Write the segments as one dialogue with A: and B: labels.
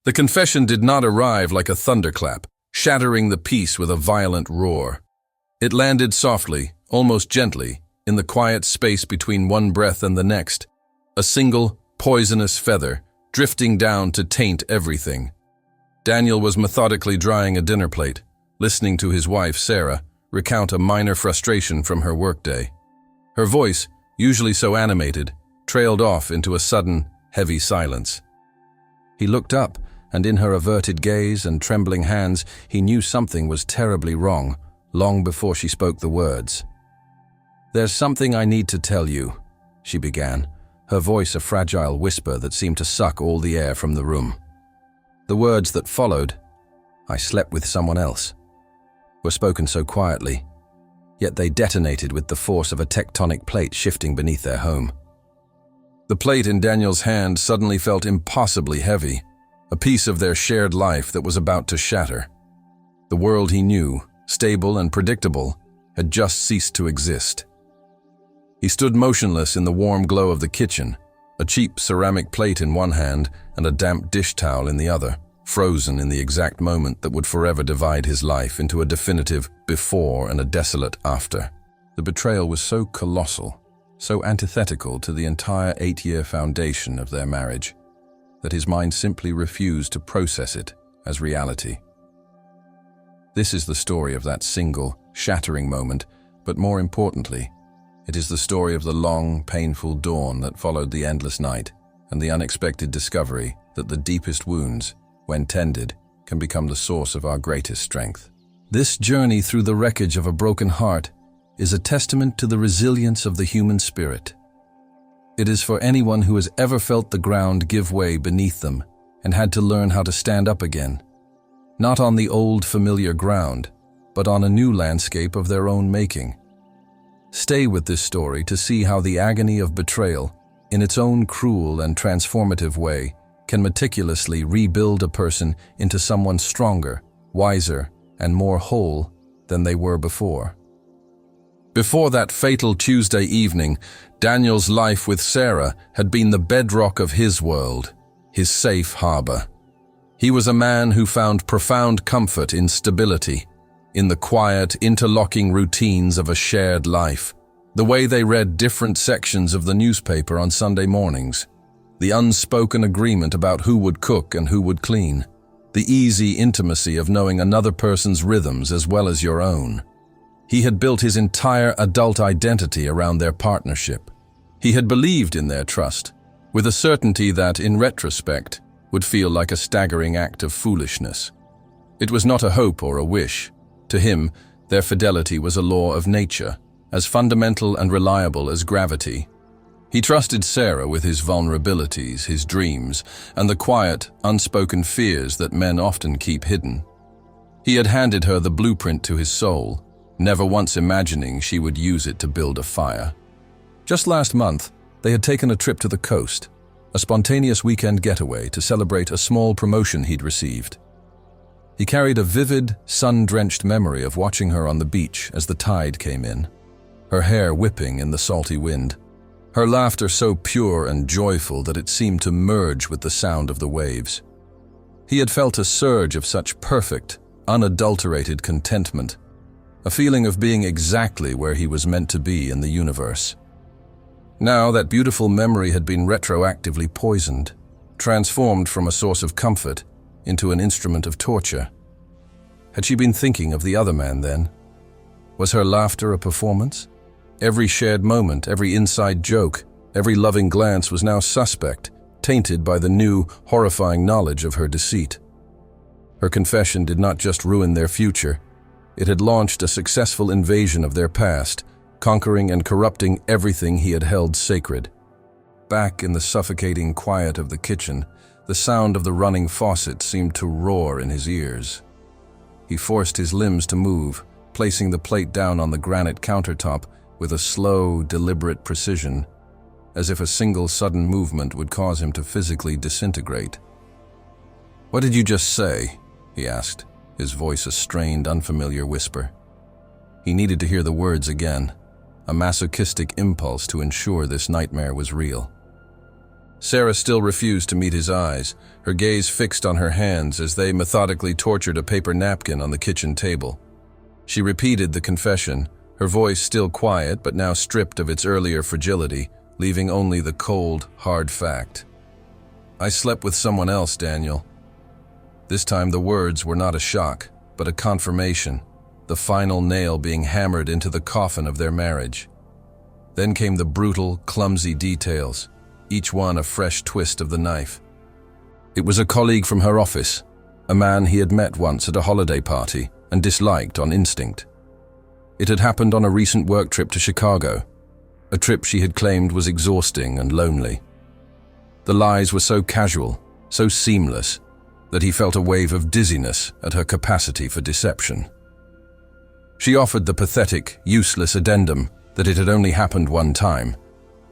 A: The confession did not arrive like a thunderclap, shattering the peace with a violent roar. It landed softly, almost gently, in the quiet space between one breath and the next, a single, poisonous feather, drifting down to taint everything. Daniel was methodically drying a dinner plate, listening to his wife, Sarah, recount a minor frustration from her workday. Her voice, usually so animated, trailed off into a sudden, heavy silence. He looked up, and in her averted gaze and trembling hands, he knew something was terribly wrong, long before she spoke the words. "There's something I need to tell you," she began, her voice a fragile whisper that seemed to suck all the air from the room. The words that followed, "I slept with someone else," were spoken so quietly, yet they detonated with the force of a tectonic plate shifting beneath their home. The plate in Daniel's hand suddenly felt impossibly heavy, a piece of their shared life that was about to shatter. The world he knew, stable and predictable, had just ceased to exist. He stood motionless in the warm glow of the kitchen, a cheap ceramic plate in one hand and a damp dish towel in the other, frozen in the exact moment that would forever divide his life into a definitive before and a desolate after. The betrayal was so colossal, so antithetical to the entire 8-year foundation of their marriage, that his mind simply refused to process it as reality. This is the story of that single, shattering moment, but more importantly, it is the story of the long, painful dawn that followed the endless night and the unexpected discovery that the deepest wounds, when tended, can become the source of our greatest strength. This journey through the wreckage of a broken heart is a testament to the resilience of the human spirit. It is for anyone who has ever felt the ground give way beneath them and had to learn how to stand up again, not on the old familiar ground, but on a new landscape of their own making. Stay with this story to see how the agony of betrayal, in its own cruel and transformative way, can meticulously rebuild a person into someone stronger, wiser, and more whole than they were before. Before that fatal Tuesday evening, Daniel's life with Sarah had been the bedrock of his world, his safe harbor. He was a man who found profound comfort in stability, in the quiet, interlocking routines of a shared life, the way they read different sections of the newspaper on Sunday mornings, the unspoken agreement about who would cook and who would clean, the easy intimacy of knowing another person's rhythms as well as your own. He had built his entire adult identity around their partnership. He had believed in their trust, with a certainty that, in retrospect, would feel like a staggering act of foolishness. It was not a hope or a wish. To him, their fidelity was a law of nature, as fundamental and reliable as gravity. He trusted Sarah with his vulnerabilities, his dreams, and the quiet, unspoken fears that men often keep hidden. He had handed her the blueprint to his soul, never once imagining she would use it to build a fire. Just last month, they had taken a trip to the coast, a spontaneous weekend getaway to celebrate a small promotion he'd received. He carried a vivid, sun-drenched memory of watching her on the beach as the tide came in, her hair whipping in the salty wind, her laughter so pure and joyful that it seemed to merge with the sound of the waves. He had felt a surge of such perfect, unadulterated contentment, a feeling of being exactly where he was meant to be in the universe. Now that beautiful memory had been retroactively poisoned, transformed from a source of comfort into an instrument of torture. Had she been thinking of the other man then? Was her laughter a performance? Every shared moment, every inside joke, every loving glance was now suspect, tainted by the new, horrifying knowledge of her deceit. Her confession did not just ruin their future, it had launched a successful invasion of their past, conquering and corrupting everything he had held sacred. Back in the suffocating quiet of the kitchen, the sound of the running faucet seemed to roar in his ears. He forced his limbs to move, placing the plate down on the granite countertop with a slow, deliberate precision, as if a single sudden movement would cause him to physically disintegrate. "What did you just say?" he asked, his voice a strained, unfamiliar whisper. He needed to hear the words again, a masochistic impulse to ensure this nightmare was real. Sarah still refused to meet his eyes, her gaze fixed on her hands as they methodically tortured a paper napkin on the kitchen table. She repeated the confession, her voice still quiet but now stripped of its earlier fragility, leaving only the cold, hard fact. "I slept with someone else, Daniel." This time the words were not a shock, but a confirmation, the final nail being hammered into the coffin of their marriage. Then came the brutal, clumsy details, each one a fresh twist of the knife. It was a colleague from her office, a man he had met once at a holiday party and disliked on instinct. It had happened on a recent work trip to Chicago, a trip she had claimed was exhausting and lonely. The lies were so casual, so seamless, that he felt a wave of dizziness at her capacity for deception. She offered the pathetic, useless addendum that it had only happened one time,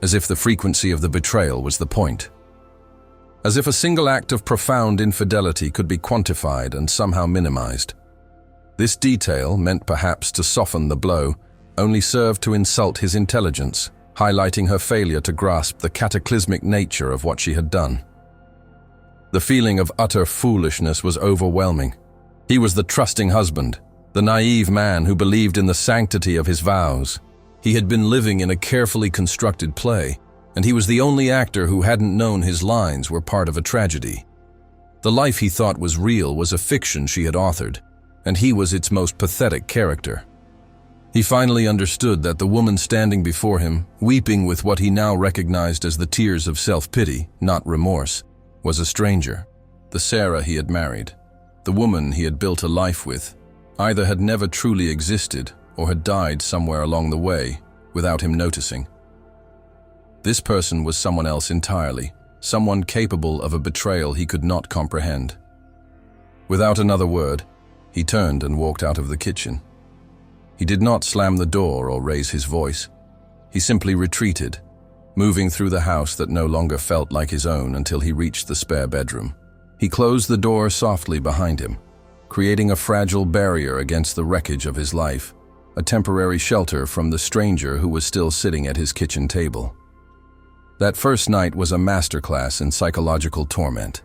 A: as if the frequency of the betrayal was the point. As if a single act of profound infidelity could be quantified and somehow minimized. This detail, meant perhaps to soften the blow, only served to insult his intelligence, highlighting her failure to grasp the cataclysmic nature of what she had done. The feeling of utter foolishness was overwhelming. He was the trusting husband, the naive man who believed in the sanctity of his vows. He had been living in a carefully constructed play, and he was the only actor who hadn't known his lines were part of a tragedy. The life he thought was real was a fiction she had authored, and he was its most pathetic character. He finally understood that the woman standing before him, weeping with what he now recognized as the tears of self-pity, not remorse, was a stranger. The Sarah he had married, the woman he had built a life with, either had never truly existed or had died somewhere along the way without him noticing. This person was someone else entirely, someone capable of a betrayal he could not comprehend. Without another word, he turned and walked out of the kitchen. He did not slam the door or raise his voice. He simply retreated, moving through the house that no longer felt like his own until he reached the spare bedroom. He closed the door softly behind him, creating a fragile barrier against the wreckage of his life, a temporary shelter from the stranger who was still sitting at his kitchen table. That first night was a masterclass in psychological torment.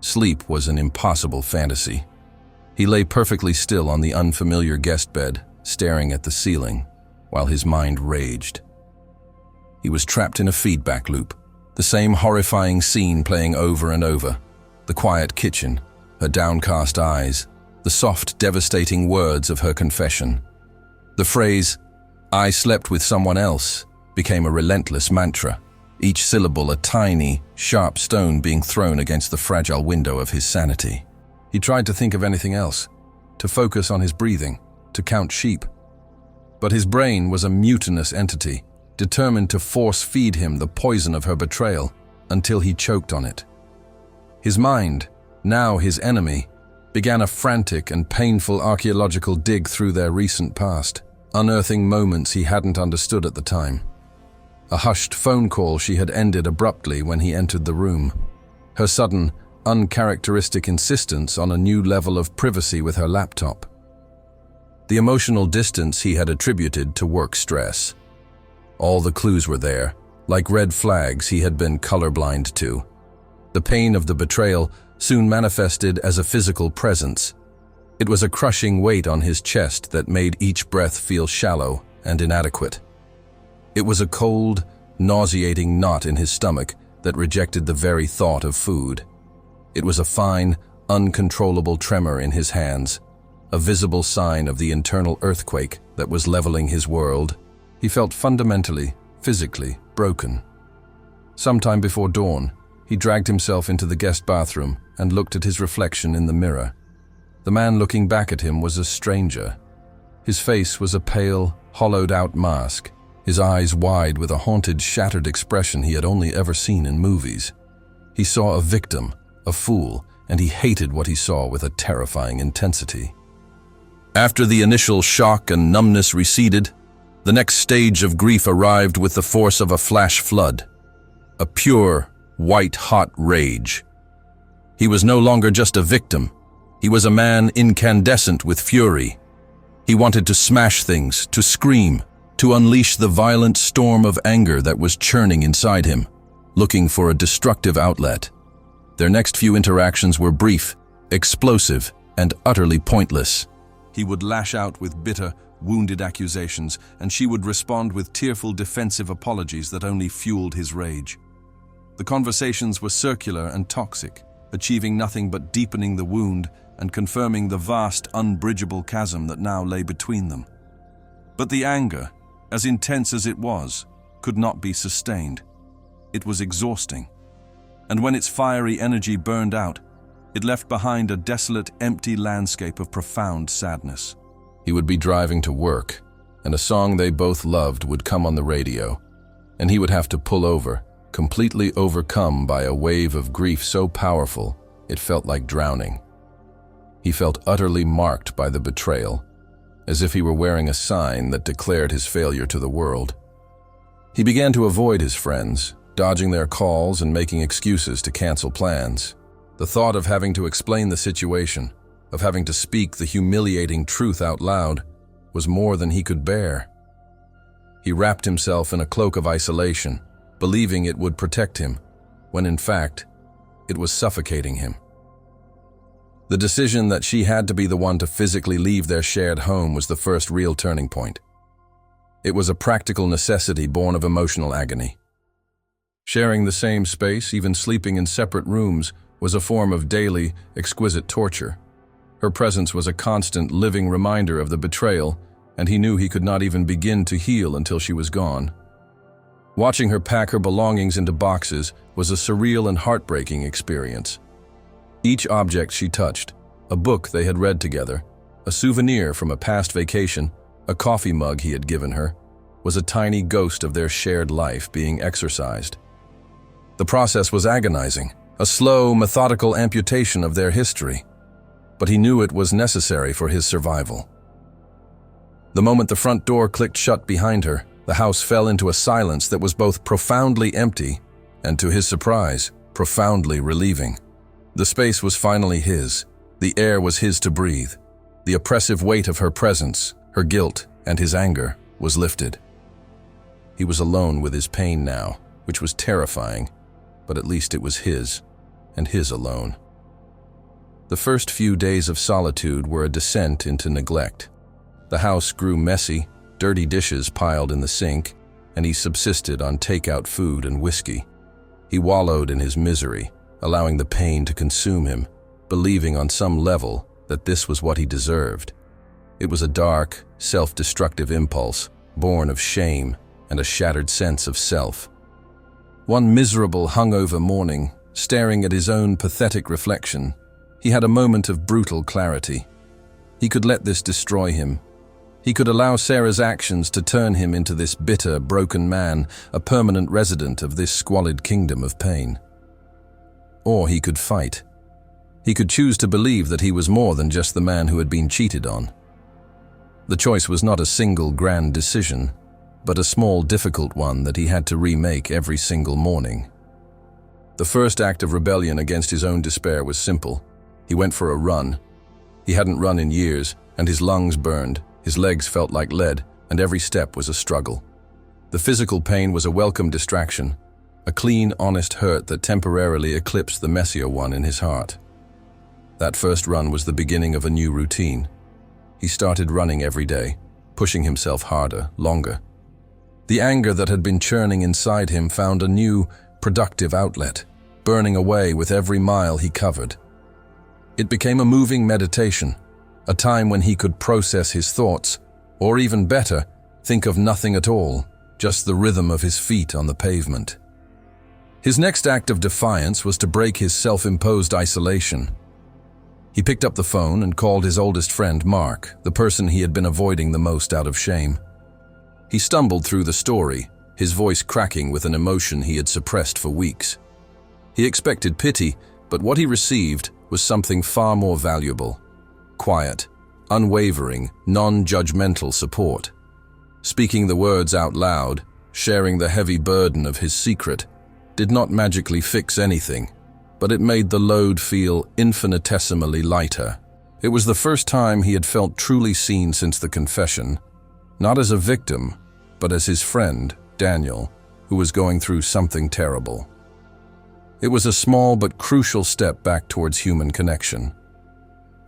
A: Sleep was an impossible fantasy. He lay perfectly still on the unfamiliar guest bed, staring at the ceiling, while his mind raged. He was trapped in a feedback loop, the same horrifying scene playing over and over. The quiet kitchen, her downcast eyes, the soft, devastating words of her confession. The phrase, "I slept with someone else," became a relentless mantra, each syllable a tiny, sharp stone being thrown against the fragile window of his sanity. He tried to think of anything else, to focus on his breathing, to count sheep. But his brain was a mutinous entity, determined to force-feed him the poison of her betrayal until he choked on it. His mind, now his enemy, began a frantic and painful archaeological dig through their recent past, unearthing moments he hadn't understood at the time. A hushed phone call she had ended abruptly when he entered the room. Her sudden, uncharacteristic insistence on a new level of privacy with her laptop. The emotional distance he had attributed to work stress. All the clues were there, like red flags he had been colorblind to. The pain of the betrayal soon manifested as a physical presence. It was a crushing weight on his chest that made each breath feel shallow and inadequate. It was a cold, nauseating knot in his stomach that rejected the very thought of food. It was a fine, uncontrollable tremor in his hands, a visible sign of the internal earthquake that was leveling his world. He felt fundamentally, physically broken. Sometime before dawn, he dragged himself into the guest bathroom and looked at his reflection in the mirror. The man looking back at him was a stranger. His face was a pale, hollowed-out mask, his eyes wide with a haunted, shattered expression he had only ever seen in movies. He saw a victim, a fool, and he hated what he saw with a terrifying intensity. After the initial shock and numbness receded, the next stage of grief arrived with the force of a flash flood. A pure, white-hot rage. He was no longer just a victim. He was a man incandescent with fury. He wanted to smash things, to scream, to unleash the violent storm of anger that was churning inside him. looking for a destructive outlet. Their next few interactions were brief, explosive, and utterly pointless. He would lash out with bitter, wounded accusations, and she would respond with tearful, defensive apologies that only fueled his rage. The conversations were circular and toxic, achieving nothing but deepening the wound and confirming the vast, unbridgeable chasm that now lay between them. But the anger, as intense as it was, could not be sustained. It was exhausting. And when its fiery energy burned out, it left behind a desolate, empty landscape of profound sadness. He would be driving to work, and a song they both loved would come on the radio, and he would have to pull over, completely overcome by a wave of grief so powerful it felt like drowning. He felt utterly marked by the betrayal, as if he were wearing a sign that declared his failure to the world. He began to avoid his friends, dodging their calls and making excuses to cancel plans. The thought of having to explain the situation, of having to speak the humiliating truth out loud, was more than he could bear. He wrapped himself in a cloak of isolation, believing it would protect him, when in fact, it was suffocating him. The decision that she had to be the one to physically leave their shared home was the first real turning point. It was a practical necessity born of emotional agony. Sharing the same space, even sleeping in separate rooms, was a form of daily, exquisite torture. Her presence was a constant, living reminder of the betrayal, and he knew he could not even begin to heal until she was gone. Watching her pack her belongings into boxes was a surreal and heartbreaking experience. Each object she touched, a book they had read together, a souvenir from a past vacation, a coffee mug he had given her, was a tiny ghost of their shared life being exorcised. The process was agonizing, a slow, methodical amputation of their history, but he knew it was necessary for his survival. The moment the front door clicked shut behind her, the house fell into a silence that was both profoundly empty and, to his surprise, profoundly relieving. The space was finally his. The air was his to breathe. The oppressive weight of her presence, her guilt, and his anger was lifted. He was alone with his pain now, which was terrifying, but at least it was his, and his alone. The first few days of solitude were a descent into neglect. The house grew messy, dirty dishes piled in the sink, and he subsisted on takeout food and whiskey. He wallowed in his misery, allowing the pain to consume him, believing on some level that this was what he deserved. It was a dark, self-destructive impulse, born of shame and a shattered sense of self. One miserable, hungover morning, staring at his own pathetic reflection, he had a moment of brutal clarity. He could let this destroy him. He could allow Sarah's actions to turn him into this bitter, broken man, a permanent resident of this squalid kingdom of pain. Or he could fight. He could choose to believe that he was more than just the man who had been cheated on. The choice was not a single grand decision, but a small, difficult one that he had to remake every single morning. The first act of rebellion against his own despair was simple. He went for a run. He hadn't run in years, and his lungs burned, his legs felt like lead, and every step was a struggle. The physical pain was a welcome distraction, a clean, honest hurt that temporarily eclipsed the messier one in his heart. That first run was the beginning of a new routine. He started running every day, pushing himself harder, longer. The anger that had been churning inside him found a new, productive outlet, burning away with every mile he covered. It became a moving meditation, a time when he could process his thoughts, or even better, think of nothing at all, just the rhythm of his feet on the pavement. His next act of defiance was to break his self-imposed isolation. He picked up the phone and called his oldest friend, Mark, the person he had been avoiding the most out of shame. He stumbled through the story, his voice cracking with an emotion he had suppressed for weeks. He expected pity, but what he received was something far more valuable. Quiet, unwavering, non-judgmental support. Speaking the words out loud, sharing the heavy burden of his secret, did not magically fix anything, but it made the load feel infinitesimally lighter. It was the first time he had felt truly seen since the confession, not as a victim, but as his friend, Daniel, who was going through something terrible. It was a small but crucial step back towards human connection.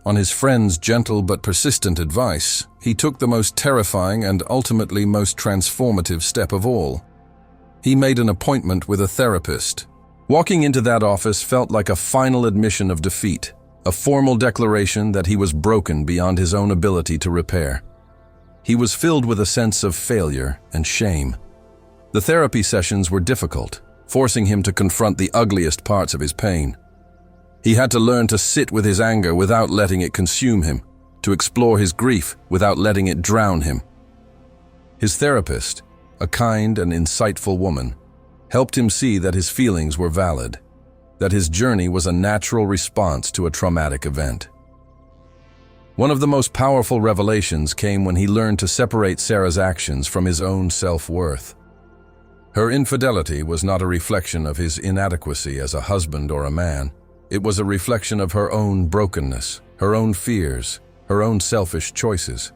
A: On his friend's gentle but persistent advice, he took the most terrifying and ultimately most transformative step of all. He made an appointment with a therapist. Walking into that office felt like a final admission of defeat, a formal declaration that he was broken beyond his own ability to repair. He was filled with a sense of failure and shame. The therapy sessions were difficult, forcing him to confront the ugliest parts of his pain. He had to learn to sit with his anger without letting it consume him, to explore his grief without letting it drown him. His therapist, a kind and insightful woman, helped him see that his feelings were valid, that his journey was a natural response to a traumatic event. One of the most powerful revelations came when he learned to separate Sarah's actions from his own self-worth. Her infidelity was not a reflection of his inadequacy as a husband or a man. It was a reflection of her own brokenness, her own fears, her own selfish choices.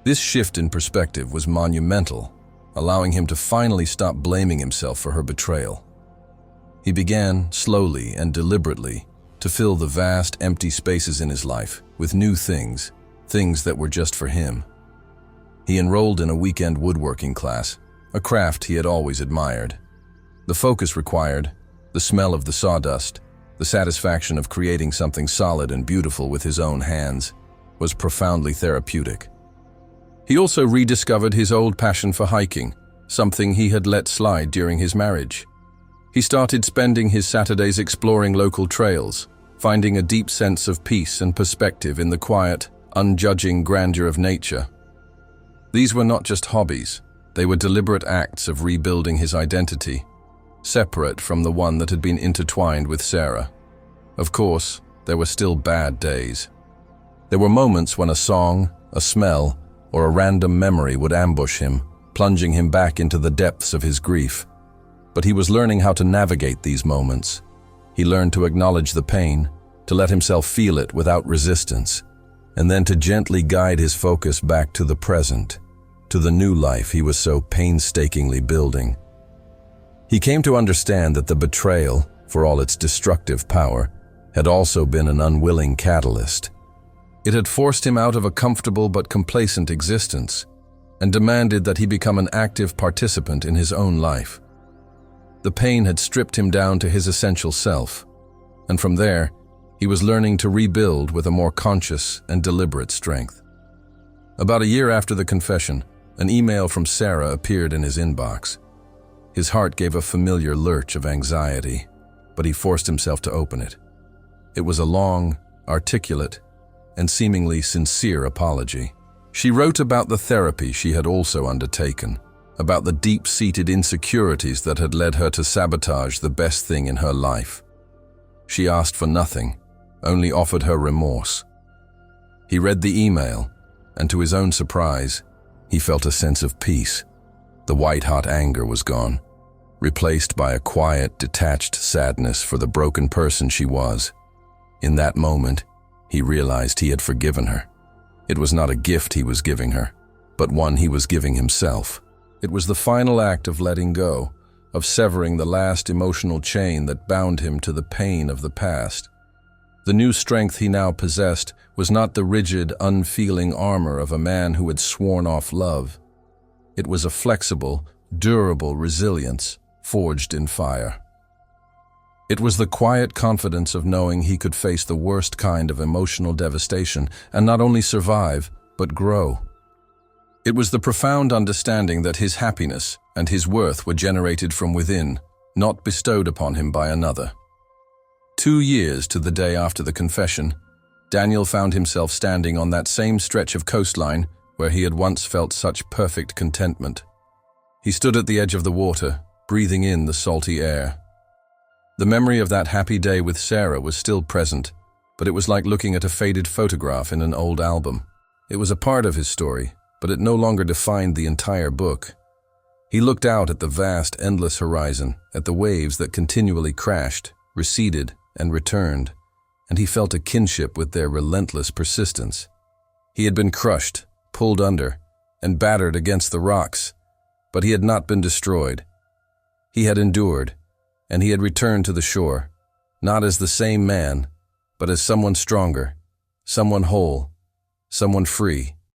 A: This shift in perspective was monumental, allowing him to finally stop blaming himself for her betrayal. He began, slowly and deliberately, to fill the vast, empty spaces in his life with new things, things that were just for him. He enrolled in a weekend woodworking class, a craft he had always admired. The focus required, the smell of the sawdust, the satisfaction of creating something solid and beautiful with his own hands, was profoundly therapeutic. He also rediscovered his old passion for hiking, something he had let slide during his marriage. He started spending his Saturdays exploring local trails, finding a deep sense of peace and perspective in the quiet, unjudging grandeur of nature. These were not just hobbies, they were deliberate acts of rebuilding his identity, separate from the one that had been intertwined with Sarah. Of course, there were still bad days. There were moments when a song, a smell, or a random memory would ambush him, plunging him back into the depths of his grief. But he was learning how to navigate these moments. He learned to acknowledge the pain, to let himself feel it without resistance, and then to gently guide his focus back to the present, to the new life he was so painstakingly building. He came to understand that the betrayal, for all its destructive power, had also been an unwilling catalyst. It had forced him out of a comfortable but complacent existence and demanded that he become an active participant in his own life. The pain had stripped him down to his essential self, and from there, he was learning to rebuild with a more conscious and deliberate strength. About a year after the confession, an email from Sarah appeared in his inbox. His heart gave a familiar lurch of anxiety, but he forced himself to open it. It was a long, articulate, and seemingly sincere apology. She wrote about the therapy she had also undertaken, about the deep-seated insecurities that had led her to sabotage the best thing in her life. She asked for nothing, only offered her remorse. He read the email, and to his own surprise, he felt a sense of peace. The white-hot anger was gone, replaced by a quiet, detached sadness for the broken person she was. In that moment, he realized he had forgiven her. It was not a gift he was giving her, but one he was giving himself. It was the final act of letting go, of severing the last emotional chain that bound him to the pain of the past. The new strength he now possessed was not the rigid, unfeeling armor of a man who had sworn off love. It was a flexible, durable resilience forged in fire. It was the quiet confidence of knowing he could face the worst kind of emotional devastation and not only survive, but grow. It was the profound understanding that his happiness and his worth were generated from within, not bestowed upon him by another. 2 years to the day after the confession, Daniel found himself standing on that same stretch of coastline where he had once felt such perfect contentment. He stood at the edge of the water, breathing in the salty air. The memory of that happy day with Sarah was still present, but it was like looking at a faded photograph in an old album. It was a part of his story, but it no longer defined the entire book. He looked out at the vast, endless horizon, at the waves that continually crashed, receded, and returned, and he felt a kinship with their relentless persistence. He had been crushed, pulled under, and battered against the rocks, but he had not been destroyed. He had endured, and he had returned to the shore, not as the same man, but as someone stronger, someone whole, someone free.